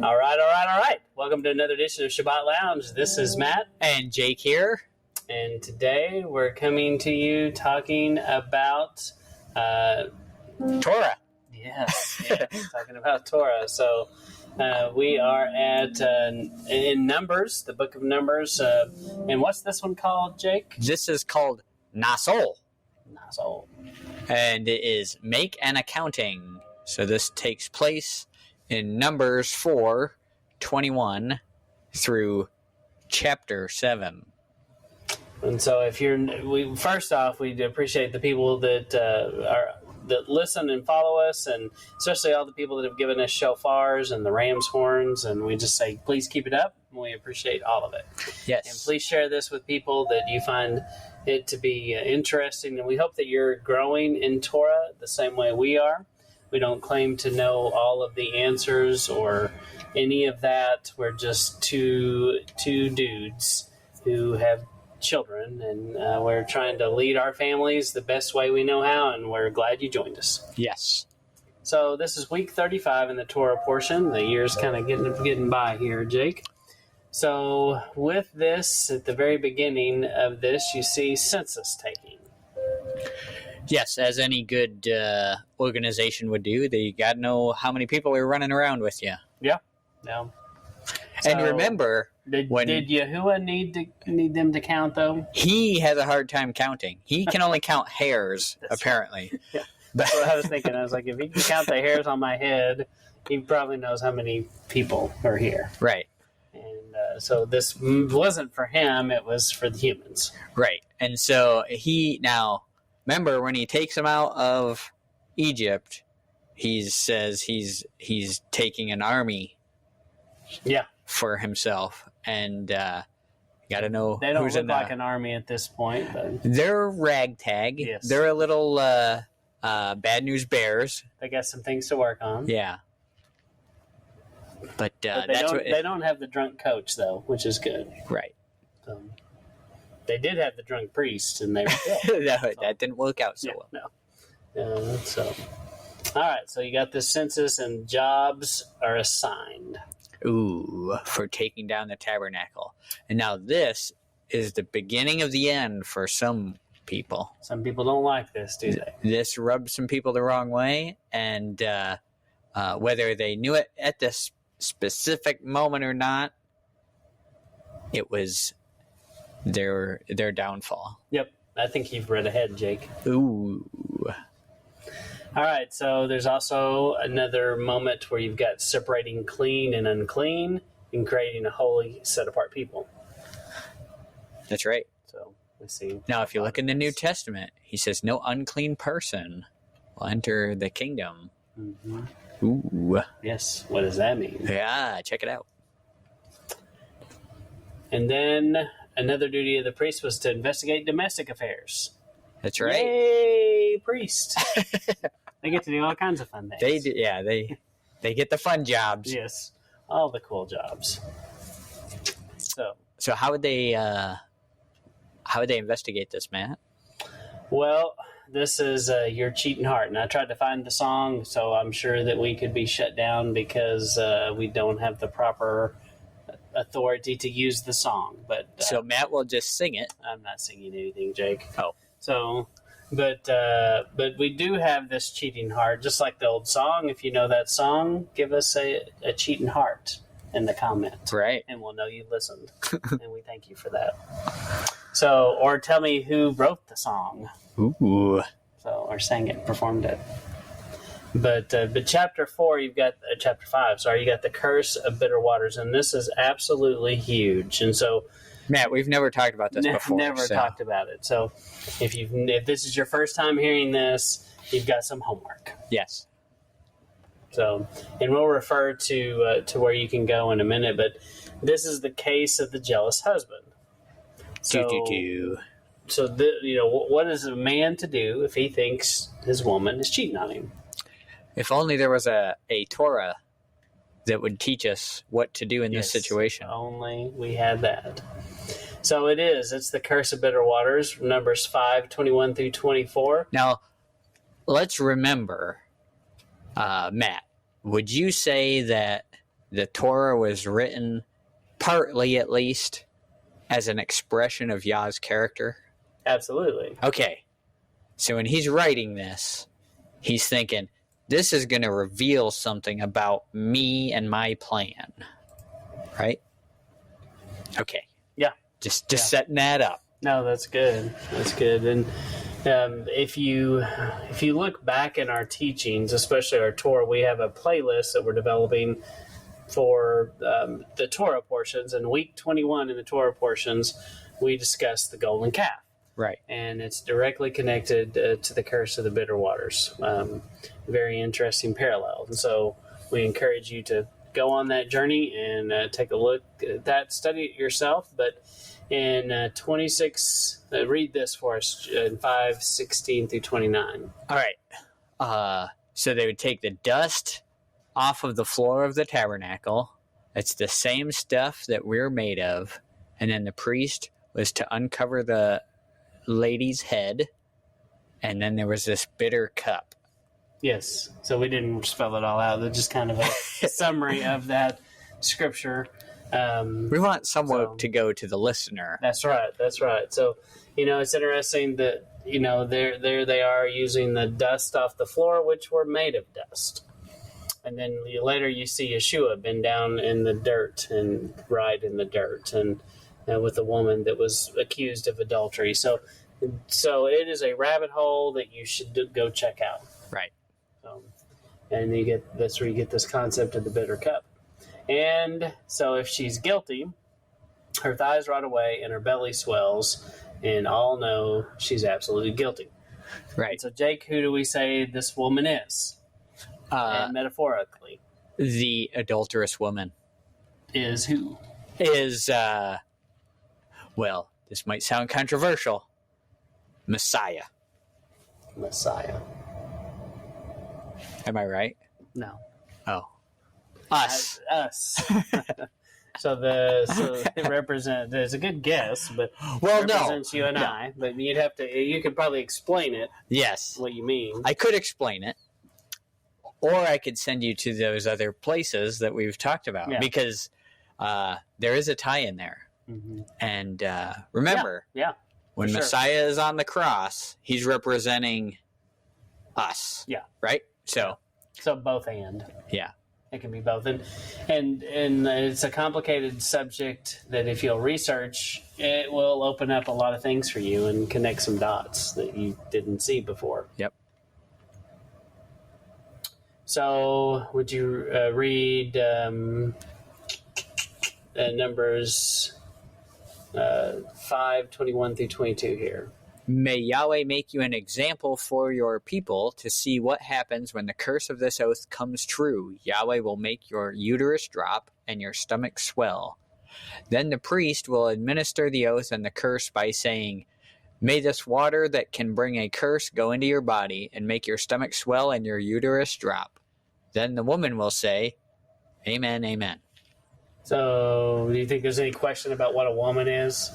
All right. Welcome to another edition of Shabbat Lounge. This is Matt. And Jake here. And today we're coming to you talking about Torah. Yes, talking about Torah. So we are at in Numbers, the book of Numbers. And what's this one called, Jake? This is called Naso. Naso. And it is make an accounting. So this takes place in Numbers 4:21 through chapter 7. And so, if first off, we appreciate the people that that listen and follow us, and especially all the people that have given us shofars and the ram's horns. And we just say, please keep it up. And we appreciate all of it. Yes. And please share this with people that you find it to be interesting. And we hope that you're growing in Torah the same way we are. We don't claim to know all of the answers or any of that. We're just two dudes who have children, and we're trying to lead our families the best way we know how, and we're glad you joined us. Yes. So this is week 35 in the Torah portion. The year's kind of getting by here, Jake. So with this, at the very beginning of this, you see census taking. Yes, as any good organization would do, they got to know how many people are running around with you. Yeah. No. And remember, did Yahuwah need them to count, though? He has a hard time counting. He can only count hairs, apparently. Yeah. That's what I was thinking. I was like, if he can count the hairs on my head, he probably knows how many people are here. Right. And so this wasn't for him, it was for the humans. Right. And so remember, when he takes them out of Egypt, he says he's taking an army. Yeah. For himself, and got to know they don't who's look like an army at this point. But they're ragtag. Yes. They're a little bad news bears. They got some things to work on. Yeah. But they don't have the drunk coach though, which is good. Right. They did have the drunk priest, and they were killed. That didn't work out so well. No. All right. So you got this census, and jobs are assigned. Ooh, for taking down the tabernacle. And now this is the beginning of the end for some people. Some people don't like this, do they? This rubs some people the wrong way, and whether they knew it at this specific moment or not, it was their downfall. Yep, I think you've read ahead, Jake. Ooh. All right, so there's also another moment where you've got separating clean and unclean and creating a holy, set-apart people. That's right. So we see. Now, if you look in the New Testament, he says, no unclean person will enter the kingdom. Mm-hmm. Ooh. Yes, what does that mean? Yeah, check it out. And then another duty of the priest was to investigate domestic affairs. That's right. Yay, priest. They get to do all kinds of fun things. They do, yeah, they get the fun jobs. Yes, all the cool jobs. So how would they investigate this, Matt? Well, this is Your Cheating Heart, and I tried to find the song, so I'm sure that we could be shut down because we don't have the proper authority to use the song. But so Matt will just sing it. I'm not singing anything, Jake. Oh. So, but we do have this cheating heart, just like the old song. If you know that song, give us a cheating heart in the comment. Right. And we'll know you listened. And we thank you for that. So, or tell me who wrote the song. Ooh. So, or sang it, performed it. But chapter 4, you got the curse of bitter waters. And this is absolutely huge. And so, Matt, we've never talked about this before. Never talked about it. So if this is your first time hearing this, you've got some homework. Yes. So, and we'll refer to where you can go in a minute, but this is the case of the jealous husband. So, what is a man to do if he thinks his woman is cheating on him? If only there was a Torah that would teach us what to do in this situation. Only we had that. So it's the curse of bitter waters, Numbers 5:21 through 24. Now, let's remember, Matt, would you say that the Torah was written, partly at least, as an expression of Yah's character? Absolutely. Okay. So when he's writing this, he's thinking, this is going to reveal something about me and my plan. Right? Okay. Yeah. Just setting that up. No, that's good. That's good. And if you look back in our teachings, especially our Torah, we have a playlist that we're developing for the Torah portions. And week 21 in the Torah portions, we discuss the golden calf. Right. And it's directly connected to the curse of the bitter waters. Very interesting parallel. And so we encourage you to go on that journey and take a look at that, study it yourself. But in 26, read this for us in 5:16 through 29. All right. So they would take the dust off of the floor of the tabernacle. It's the same stuff that we're made of. And then the priest was to uncover the lady's head. And then there was this bitter cup. Yes. So we didn't spell it all out. They're just kind of a summary of that scripture. We want someone to go to the listener. That's right. That's right. So, it's interesting that, there they are using the dust off the floor, which were made of dust. And then later you see Yeshua been down in the dirt and ride in the dirt and with a woman that was accused of adultery. So it is a rabbit hole that you should go check out. Right. And that's where you get this concept of the bitter cup. And so if she's guilty, her thighs rot away and her belly swells, and all know she's absolutely guilty. Right. And so, Jake, who do we say this woman is? Metaphorically. The adulterous woman. Is who? Is, well, this might sound controversial. Messiah. Am I right? No. Oh. Us. So it represents. There's a good guess, but it represents you and I. But you could probably explain it. Yes. What you mean? I could explain it, or I could send you to those other places that we've talked about because there is a tie in there. Mm-hmm. And remember, when Messiah is on the cross, he's representing us. Yeah. Right. So both and. Yeah. It can be both, and it's a complicated subject that if you'll research, it will open up a lot of things for you and connect some dots that you didn't see before. Yep. So, would you read Numbers 5:21 through 22 here? May Yahweh make you an example for your people to see what happens when the curse of this oath comes true. Yahweh will make your uterus drop and your stomach swell. Then the priest will administer the oath and the curse by saying, may this water that can bring a curse go into your body and make your stomach swell and your uterus drop. Then the woman will say, Amen, amen. So, do you think there's any question about what a woman is?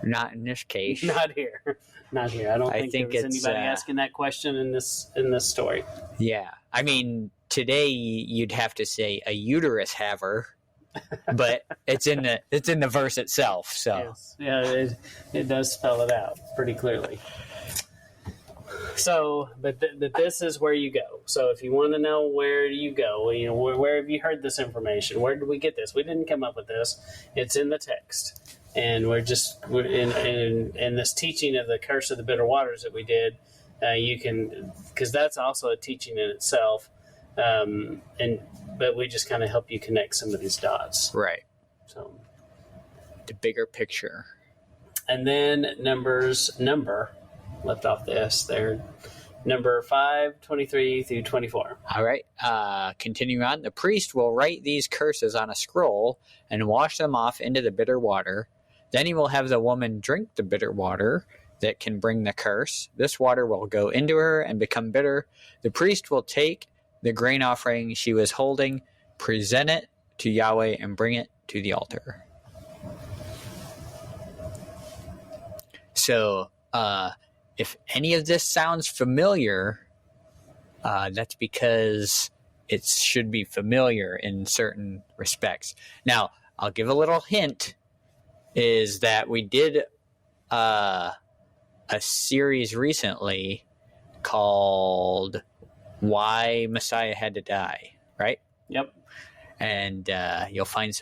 Not in this case. Not here. I don't think there was anybody asking that question in this story. Yeah. I mean, today you'd have to say a uterus haver, but it's in the verse itself. So yes. Yeah, it does spell it out pretty clearly. So, but this is where you go. So, if you want to know where you go, where have you heard this information? Where did we get this? We didn't come up with this. It's in the text. And we're in this teaching of the curse of the bitter waters that we did. You can, because that's also a teaching in itself. But we just kind of help you connect some of these dots. Right. So the bigger picture. And then number left off this there. Number 5:23 through 24. All right. Continuing on, the priest will write these curses on a scroll and wash them off into the bitter water. Then he will have the woman drink the bitter water that can bring the curse. This water will go into her and become bitter. The priest will take the grain offering she was holding, present it to Yahweh, and bring it to the altar. So, if any of this sounds familiar, that's because it should be familiar in certain respects. Now, I'll give a little hint, is that we did a series recently called Why Messiah Had to Die, right? Yep. And you'll find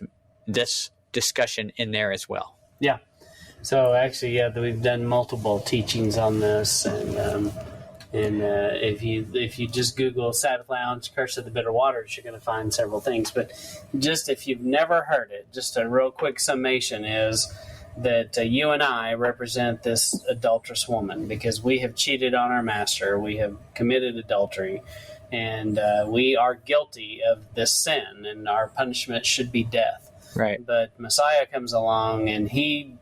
this discussion in there as well. Yeah. So actually, we've done multiple teachings on this, and if you just Google Sabbath Lounge, Curse of the Bitter Waters, you're going to find several things. But just if you've never heard it, just a real quick summation is that you and I represent this adulterous woman because we have cheated on our master, we have committed adultery, and we are guilty of this sin, and our punishment should be death. Right. But Messiah comes along, and he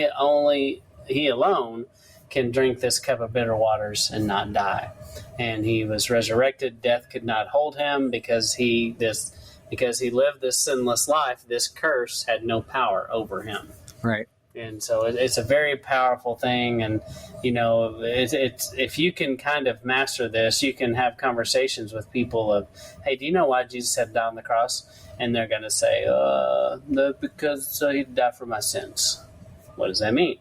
alone can drink this cup of bitter waters and not die. And he was resurrected. Death could not hold him because he lived this sinless life. This curse had no power over him. Right. And so it's a very powerful thing. And, it's if you can kind of master this, you can have conversations with people of, hey, do you know why Jesus had to die on the cross? And they're going to say, because he died for my sins. What does that mean?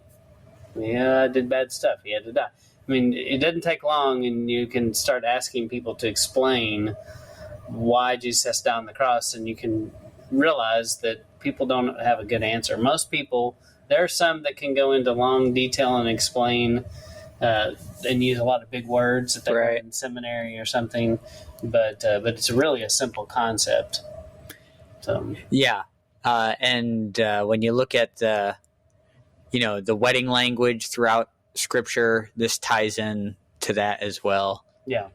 Yeah, I did bad stuff. He had to die. I mean, it doesn't take long, and you can start asking people to explain why Jesus has to die on the cross, and you can realize that people don't have a good answer. Most people, there are some that can go into long detail and explain and use a lot of big words that they read in seminary or something, but it's really a simple concept. So yeah, and when you look at the wedding language throughout Scripture, this ties in to that as well. Yeah.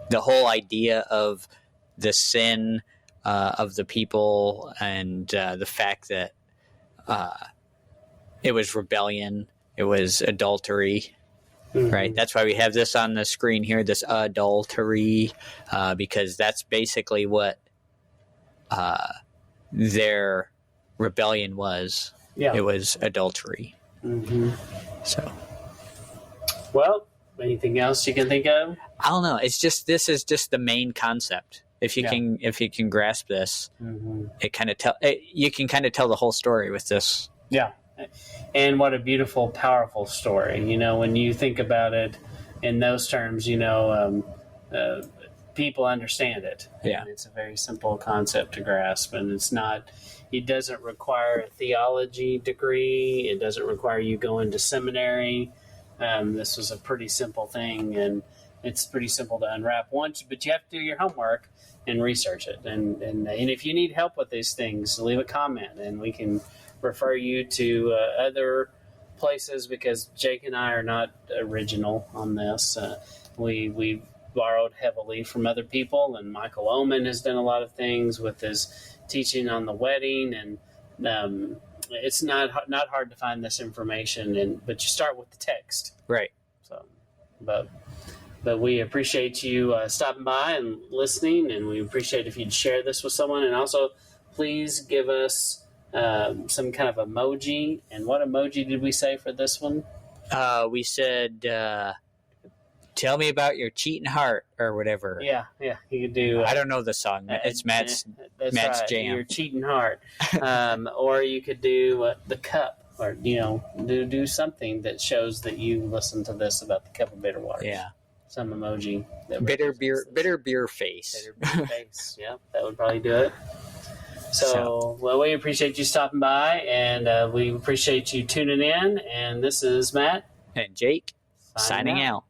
The whole idea of the sin of the people and the fact that it was rebellion, it was adultery, right? That's why we have this on the screen here, this adultery, because that's basically what their rebellion was. Yeah. It was adultery. Mm-hmm. So, well, anything else you can think of? I don't know. It's just, this is just the main concept. If you can grasp this, it kind of you can kind of tell the whole story with this. Yeah. And what a beautiful, powerful story. When you think about it in those terms, people understand it. Yeah. And it's a very simple concept to grasp, and it doesn't require a theology degree. It doesn't require you going to seminary. This was a pretty simple thing, and it's pretty simple to unwrap once, but you have to do your homework and research it. And if you need help with these things, leave a comment, and we can refer you to other places, because Jake and I are not original on this. We borrowed heavily from other people, and Michael Oman has done a lot of things with his teaching on the wedding, and it's not hard to find this information, but you start with the text, right? So, but we appreciate you stopping by and listening, and we appreciate if you'd share this with someone, and also please give us some kind of emoji. And what emoji did we say for this one? We said, tell me about your cheating heart, or whatever. Yeah, you could do. I don't know the song. It's Matt's right, jam. Your cheating heart, or you could do the cup, or do something that shows that you listen to this about the cup of bitter waters. Yeah, some emoji. Bitter beer face. Bitter beer face. Yeah, that would probably do it. So, well, we appreciate you stopping by, and we appreciate you tuning in. And this is Matt and Jake signing out.